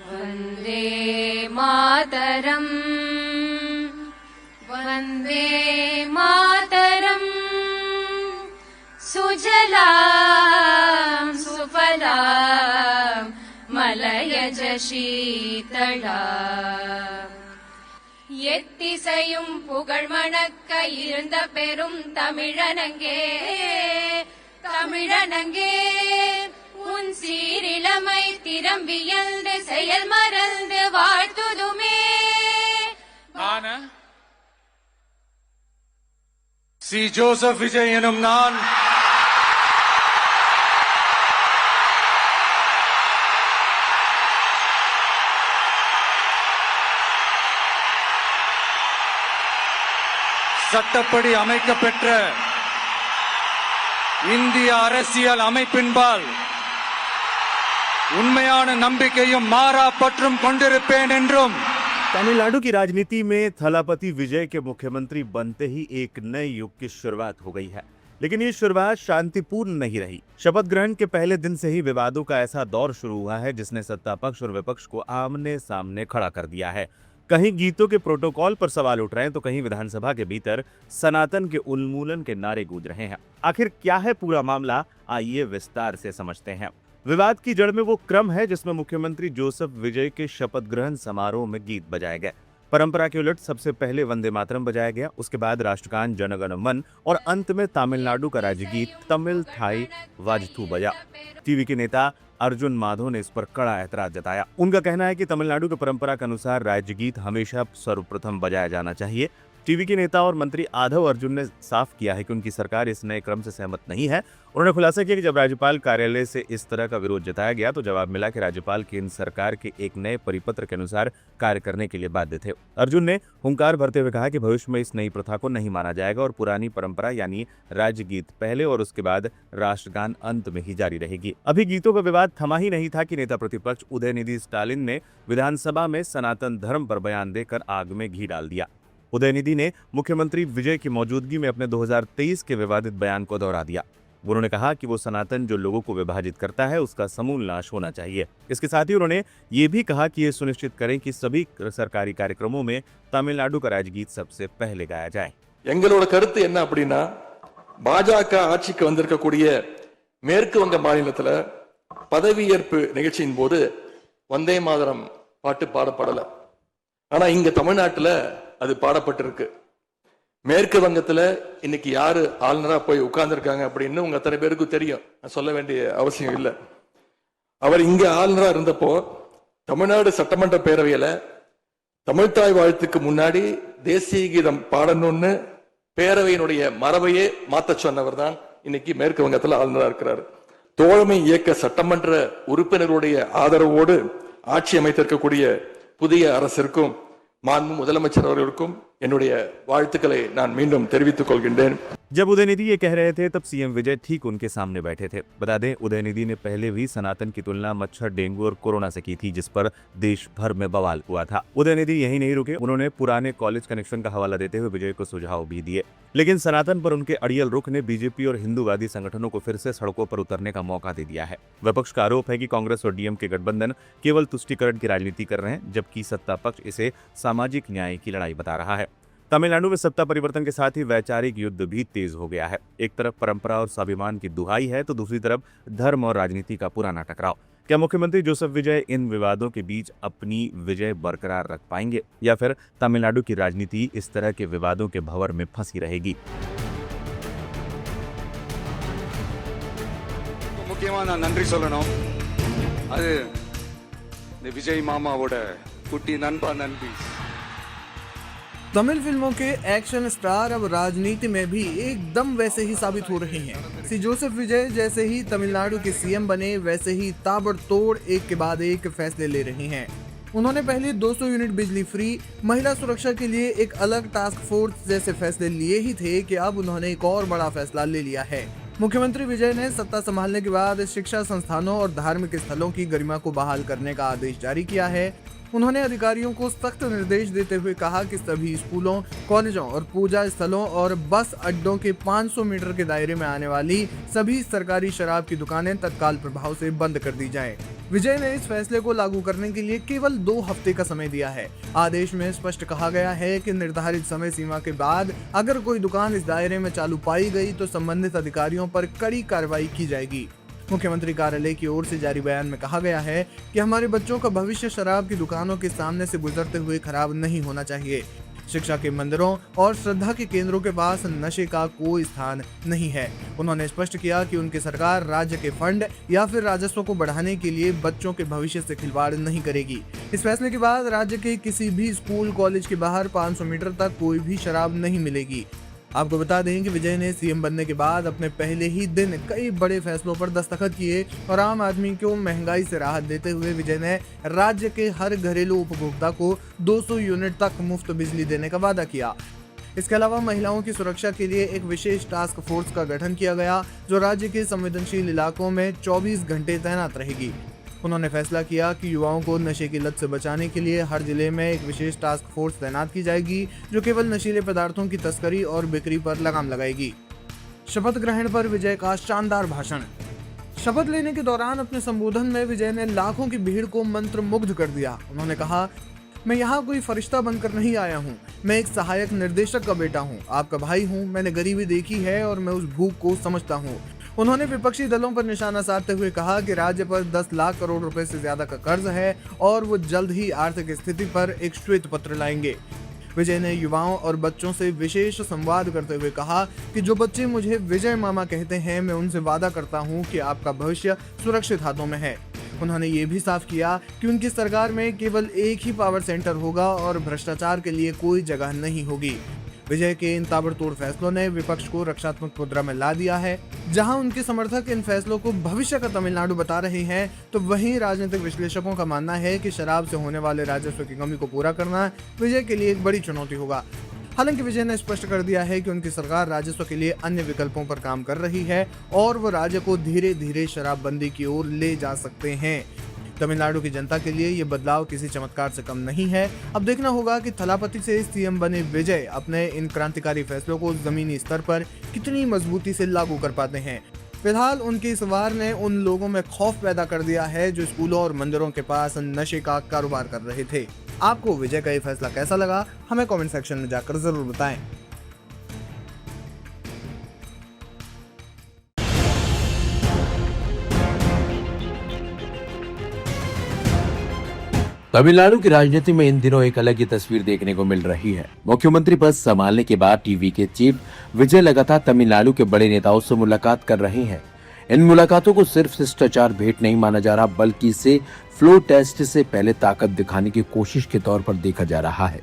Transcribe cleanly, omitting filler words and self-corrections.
वन्दे मातरम् वन्दे मातरम् सुजलां सुफलां मलयज शीतला எத்திசையும் புகழ் மணக்க இருந்த பெரும் தமிழனங்கே தமிழனங்கே உன் சீரிளமை திறம்பியல்ந்து செயல் மறந்து வாழ்த்துதுமே. சி ஜோசப் விஜய் எனும் நான் சட்டப்படி அமைக்கப்பெற்ற இந்திய அரசியல் அமைப்பின்பால் உண்மையான நம்பிக்கையும் மாறா பற்றும் கொண்டிருப்பேன் என்றும். तमिलनाडु की राजनीति में थलापति विजय के मुख्यमंत्री बनते ही एक नए युग की शुरुआत हो गई है, लेकिन ये शुरुआत शांतिपूर्ण नहीं रही। शपथ ग्रहण के पहले दिन से ही विवादों का ऐसा दौर शुरू हुआ है जिसने सत्ता पक्ष और विपक्ष को आमने सामने खड़ा कर दिया है। कहीं गीतों के प्रोटोकॉल पर सवाल उठ रहे हैं तो कहीं विधानसभा के भीतर सनातन के उन्मूलन के नारे गूंज रहे हैं। आखिर क्या है पूरा मामला, आइए विस्तार से समझते हैं। विवाद की जड़ में वो क्रम है जिसमें मुख्यमंत्री जोसेफ विजय के शपथ ग्रहण समारोह में गीत बजाए गए। परंपरा के उलट सबसे पहले वंदे मातरम बजाया गया, उसके बाद राष्ट्रगान जन गण मन और अंत में तमिलनाडु का राज्यगीत तमिल थाई वाजथू बजा। टीवी के नेता अर्जुन माधव ने इस पर कड़ा ऐतराज जताया। उनका कहना है कि तमिलनाडु की परंपरा के अनुसार राज्यगीत हमेशा सर्वप्रथम बजाया जाना चाहिए। टीवी के नेता और मंत्री आधव अर्जुन ने साफ किया है कि उनकी सरकार इस नए क्रम से सहमत नहीं है। उन्होंने खुलासा किया कि जब राज्यपाल कार्यालय से इस तरह का विरोध जताया गया तो जवाब मिला कि राज्यपाल केंद्र सरकार के एक नए परिपत्र के अनुसार कार्य करने के लिए बाध्य थे। अर्जुन ने हुंकार भरते हुए कहा कि भविष्य में इस नई प्रथा को नहीं माना जाएगा और पुरानी परंपरा यानी राज्यगीत पहले और उसके बाद राष्ट्रगान अंत में ही जारी रहेगी। अभी गीतों का विवाद थमा ही नहीं था कि नेता प्रतिपक्ष उदयनिधि स्टालिन ने विधानसभा में सनातन धर्म पर बयान देकर आग में घी डाल दिया। उदयनिधि ने मुख्यमंत्री विजय की मौजूदगी में अपने 2023 के विवादित बयान को दोहरा दिया। उन्होंने कहा कि वो सनातन जो लोगों को विभाजित करता है उसका समूल नाश होना चाहिए। इसके साथ ही उन्होंने ये भी कहा कि ये सुनिश्चित करें कि सभी सरकारी कार्यक्रमों में तमिलनाडु का राज्यगीत सबसे पहले गाया जाए। எங்களோட கருத்து என்ன அப்படின்னா, பாஜக ஆட்சிக்கு வந்திருக்கக்கூடிய மேற்கு வங்க மாநிலத்துல பதவியேற்பு நிகழ்ச்சியின் போது வந்தே மாதரம் பாட்டு பாடப்படல. ஆனா இங்க தமிழ்நாட்டுல அது பாடப்பட்டிருக்கு. மேற்கு வங்கத்துல இன்னைக்கு யாரு ஆளுநரா போய் உட்கார்ந்துருக்காங்க அப்படின்னு உங்க அத்தனை பேருக்கு தெரியும், நான் சொல்ல வேண்டிய அவசியம் இல்லை. அவர் இங்க ஆளுநரா இருந்தப்போ தமிழ்நாடு சட்டமன்ற பேரவையில தமிழ்தாய் வாழ்த்துக்கு முன்னாடி தேசிய கீதம் பாடணும்னு பேரவையினுடைய மரபையே மாத்த சொன்னவர் தான் இன்னைக்கு மேற்கு வங்கத்துல ஆளுநரா இருக்கிறார். தோழமை இயக்க சட்டமன்ற உறுப்பினருடைய ஆதரவோடு ஆட்சி அமைத்திருக்கக்கூடிய புதிய அரசிற்கும் மாண்பு முதலமைச்சர் அவர்களுக்கும் என்னுடைய வாழ்த்துக்களை நான் மீண்டும் தெரிவித்துக் கொள்கின்றேன். जब उदयनिधि ये कह रहे थे तब सीएम विजय ठीक उनके सामने बैठे थे। बता दें, उदयनिधि ने पहले भी सनातन की तुलना मच्छर, डेंगू और कोरोना से की थी, जिस पर देश भर में बवाल हुआ था। उदयनिधि यही नहीं रुके, उन्होंने पुराने कॉलेज कनेक्शन का हवाला देते हुए विजय को सुझाव भी दिए। लेकिन सनातन पर उनके अड़ियल रुख ने बीजेपी और हिंदूवादी संगठनों को फिर से सड़कों पर उतरने का मौका दे दिया है। विपक्ष का आरोप है कि कांग्रेस और डीएमके गठबंधन केवल तुष्टीकरण की राजनीति कर रहे हैं, जबकि सत्ता पक्ष इसे सामाजिक न्याय की लड़ाई बता रहा है। तमिलनाडु में सत्ता परिवर्तन के साथ ही वैचारिक युद्ध भी तेज हो गया है। एक तरफ परंपरा और स्वाभिमान की दुहाई है तो दूसरी तरफ धर्म और राजनीति का पुराना टकराव। क्या मुख्यमंत्री जोसेफ विजय इन विवादों के बीच अपनी विजय बरकरार रख पाएंगे या फिर तमिलनाडु की राजनीति इस तरह के विवादों के भंवर में फंसी रहेगी? முக்கியமா நான் நன்றி சொல்லணும். அது இந்த விஜய் மாமாவோட குட்டி நண்பா நண்பி. तमिल फिल्मों के एक्शन स्टार अब राजनीति में भी एकदम वैसे ही साबित हो रहे हैं। श्री जोसेफ विजय जैसे ही तमिलनाडु के सीएम बने वैसे ही ताबड़तोड़ एक के बाद एक फैसले ले रहे हैं। उन्होंने पहले 200 यूनिट बिजली फ्री, महिला सुरक्षा के लिए एक अलग टास्क फोर्स जैसे फैसले लिए ही थे कि अब उन्होंने एक और बड़ा फैसला ले लिया है। मुख्यमंत्री विजय ने सत्ता संभालने के बाद शिक्षा संस्थानों और धार्मिक स्थलों की गरिमा को बहाल करने का आदेश जारी किया है। उन्होंने अधिकारियों को सख्त निर्देश देते हुए कहा कि सभी स्कूलों, कॉलेजों और पूजा स्थलों और बस अड्डों के 500 मीटर के दायरे में आने वाली सभी सरकारी शराब की दुकानें तत्काल प्रभाव से बंद कर दी जाएं। विजय ने इस फैसले को लागू करने के लिए केवल 2 हफ्ते का समय दिया है। आदेश में स्पष्ट कहा गया है कि निर्धारित समय सीमा के बाद अगर कोई दुकान इस दायरे में चालू पाई गई तो संबंधित अधिकारियों पर कड़ी कार्रवाई की जाएगी। मुख्यमंत्री कार्यालय की ओर से जारी बयान में कहा गया है कि हमारे बच्चों का भविष्य शराब की दुकानों के सामने से गुजरते हुए खराब नहीं होना चाहिए। शिक्षा के मंदिरों और श्रद्धा के केंद्रों के पास नशे का कोई स्थान नहीं है। उन्होंने स्पष्ट किया कि उनकी सरकार राज्य के फंड या फिर राजस्व को बढ़ाने के लिए बच्चों के भविष्य से खिलवाड़ नहीं करेगी। इस फैसले के बाद राज्य के किसी भी स्कूल, कॉलेज के बाहर 500 मीटर तक कोई भी शराब नहीं मिलेगी। आपको बता दें कि विजय ने सीएम बनने के बाद अपने पहले ही दिन कई बड़े फैसलों पर दस्तखत किए और आम आदमी को महंगाई से राहत देते हुए विजय ने राज्य के हर घरेलू उपभोक्ता को 200 यूनिट तक मुफ्त बिजली देने का वादा किया। इसके अलावा महिलाओं की सुरक्षा के लिए एक विशेष टास्क फोर्स का गठन किया गया जो राज्य के संवेदनशील इलाकों में 24 घंटे तैनात रहेगी। उन्होंने फैसला किया कि युवाओं को नशे की लत से बचाने के लिए हर जिले में एक विशेष टास्क फोर्स तैनात की जाएगी जो केवल नशीले पदार्थों की तस्करी और बिक्री पर लगाम लगाएगी। शपथ ग्रहण पर विजय का शानदार भाषण। शपथ लेने के दौरान अपने संबोधन में विजय ने लाखों की भीड़ को मंत्रमुग्ध कर दिया। उन्होंने कहा, मैं यहाँ कोई फरिश्ता बनकर नहीं आया हूँ, मैं एक सहायक निर्देशक का बेटा हूँ, आपका भाई हूँ, मैंने गरीबी देखी है और मैं उस भूख को समझता हूँ। उन्होंने विपक्षी दलों पर निशाना साधते हुए कहा कि राज्य पर 10 लाख करोड़ रुपए से ज्यादा का कर्ज है और वो जल्द ही आर्थिक स्थिति पर एक श्वेत पत्र लाएंगे। विजय ने युवाओं और बच्चों से विशेष संवाद करते हुए कहा कि जो बच्चे मुझे विजय मामा कहते हैं, मैं उनसे वादा करता हूं कि आपका भविष्य सुरक्षित हाथों में है। उन्होंने ये भी साफ किया कि उनकी सरकार में केवल एक ही पावर सेंटर होगा और भ्रष्टाचार के लिए कोई जगह नहीं होगी। विजय के इन ताबड़तोड़ फैसलों ने विपक्ष को रक्षात्मक मुद्रा में ला दिया है। जहां उनके समर्थक इन फैसलों को भविष्य का तमिलनाडु बता रहे हैं, तो वहीं राजनीतिक विश्लेषकों का मानना है कि शराब से होने वाले राजस्व की कमी को पूरा करना विजय के लिए एक बड़ी चुनौती होगा। हालांकि विजय ने स्पष्ट कर दिया है कि उनकी सरकार राजस्व के लिए अन्य विकल्पों पर काम कर रही है और वो राज्य को धीरे धीरे शराबबंदी की ओर ले जा सकते हैं। तमिलनाडु की जनता के लिए ये बदलाव किसी चमत्कार से कम नहीं है। अब देखना होगा कि थलापति से सीएम बने विजय अपने इन क्रांतिकारी फैसलों को जमीनी स्तर पर कितनी मजबूती से लागू कर पाते हैं। फिलहाल उनकी इस वार ने उन लोगों में खौफ पैदा कर दिया है जो स्कूलों और मंदिरों के पास नशे का कारोबार कर रहे थे। आपको विजय का ये फैसला कैसा लगा, हमें कमेंट सेक्शन में जाकर जरूर बताएं। तमिलनाडु की राजनीति में इन दिनों एक अलग ही तस्वीर देखने को मिल रही है। मुख्यमंत्री पद संभालने के बाद टीवी के चीफ विजय लगातार तमिलनाडु के बड़े नेताओं से मुलाकात कर रहे हैं। इन मुलाकातों को सिर्फ शिष्टाचार भेंट नहीं माना जा रहा, बल्कि इसे फ्लो टेस्ट से पहले ताकत दिखाने की कोशिश के तौर पर देखा जा रहा है।